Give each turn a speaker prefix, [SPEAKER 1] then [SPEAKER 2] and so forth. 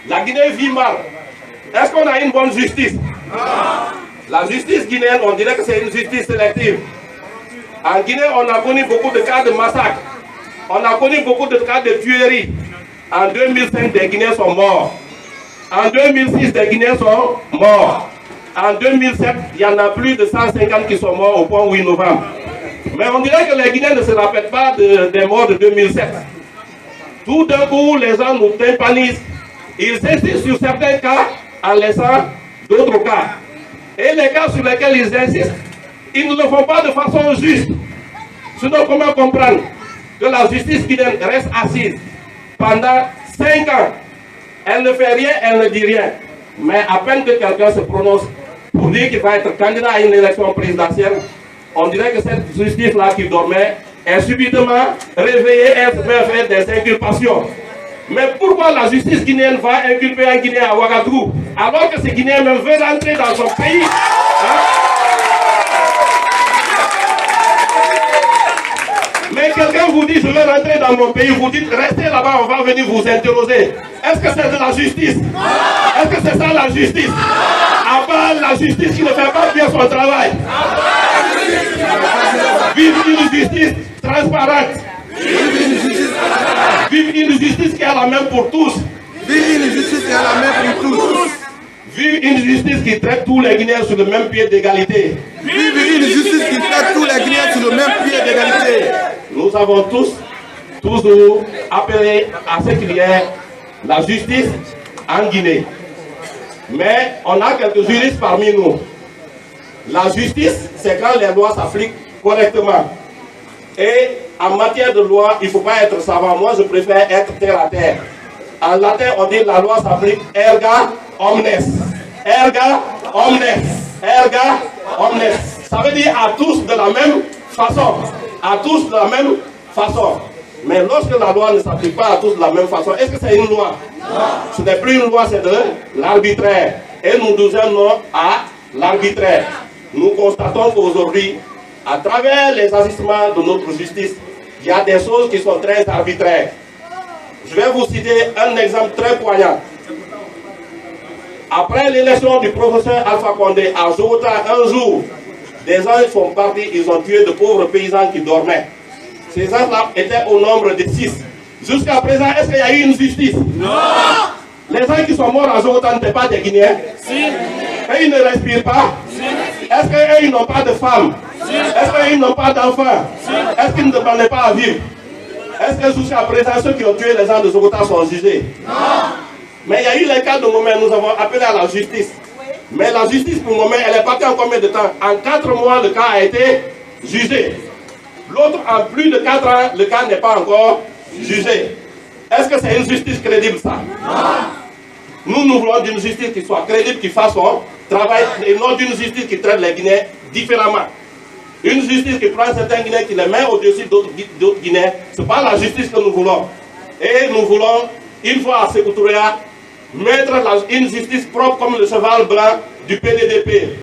[SPEAKER 1] La Guinée vit mal. Est-ce qu'on a une bonne justice? La justice guinéenne, on dirait que c'est une justice sélective. En Guinée, on a connu beaucoup de cas de massacres. On a connu beaucoup de cas de tueries. En 2005, des Guinéens sont morts. En 2006, des Guinéens sont morts. En 2007, il y en a plus de 150 qui sont morts au point 8 novembre. Mais on dirait que les Guinéens ne se rappellent pas des morts de 2007. Tout d'un coup, les gens nous tympanisent. Ils insistent sur certains cas en laissant d'autres cas. Et les cas sur lesquels ils insistent, ils ne le font pas de façon juste. Sinon, comment comprendre que la justice guinéenne reste assise pendant 5 ans? Elle ne fait rien, elle ne dit rien. Mais à peine que quelqu'un se prononce pour dire qu'il va être candidat à une élection présidentielle, on dirait que cette justice-là qui dormait est subitement réveillée et se met faire des inculpations. Mais pourquoi la justice guinéenne va inculper un Guinéen à Ouagadougou alors que ce Guinéen même veut rentrer dans son pays? Mais quelqu'un vous dit, je veux rentrer dans mon pays, vous dites, restez là-bas, on va venir vous interroger. Est-ce que c'est de la justice? Est-ce que c'est ça la justice? À part la justice qui ne fait pas bien son travail. Vive une justice transparente. Vive une justice qui a la main pour tous.
[SPEAKER 2] Vive une justice qui a la main pour tous.
[SPEAKER 1] Vive une justice qui traite tous les Guinéens sur le même pied d'égalité.
[SPEAKER 2] Vive une justice qui traite tous les Guinéens sur le même pied d'égalité.
[SPEAKER 1] Nous avons tous toujours appelé à ce qu'il y ait la justice en Guinée. Mais on a quelques juristes parmi nous. La justice, c'est quand les lois s'appliquent correctement. Et en matière de loi, il ne faut pas être savant. Moi, je préfère être terre à terre. En latin, on dit la loi s'applique erga omnes. Erga omnes. Erga omnes. Ça veut dire à tous de la même façon. À tous de la même façon. Mais lorsque la loi ne s'applique pas à tous de la même façon, est-ce que c'est une loi? Non. Ce n'est plus une loi, c'est de l'arbitraire. Et nous disons non à l'arbitraire. Nous constatons qu'aujourd'hui, à travers les agissements de notre justice, il y a des choses qui sont très arbitraires. Je vais vous citer un exemple très poignant. Après l'élection du professeur Alpha Condé à Jota, un jour, des gens sont partis, ils ont tué de pauvres paysans qui dormaient. Ces gens-là étaient au nombre de 6. Jusqu'à présent, est-ce qu'il y a eu une justice? Non. Les gens qui sont morts à Jota n'étaient pas des Guinéens? Si. Et ils ne respirent pas? Si. Est-ce qu'ils n'ont pas de femmes? Si. Est-ce qu'ils n'ont pas d'enfants? Si. Est-ce qu'ils ne demandaient pas à vivre? Est-ce que jusqu'à présent, ceux qui ont tué les gens de Jota sont jugés? Non. Mais il y a eu les cas de moment, nous avons appelé à la justice. Mais la justice, pour le moment, elle est partie en combien de temps? En 4 mois, le cas a été jugé. L'autre, en plus de 4 ans, le cas n'est pas encore jugé. Est-ce que c'est une justice crédible, ça? Non. Nous voulons d'une justice qui soit crédible, qui fasse son travail, et non d'une justice qui traite les Guinéens différemment. Une justice qui prend certains Guinéens, qui les met au-dessus d'autres Guinéens, ce n'est pas la justice que nous voulons. Et nous voulons, une fois à Sékou Touré, mettre une justice propre comme le cheval blanc du PDDP.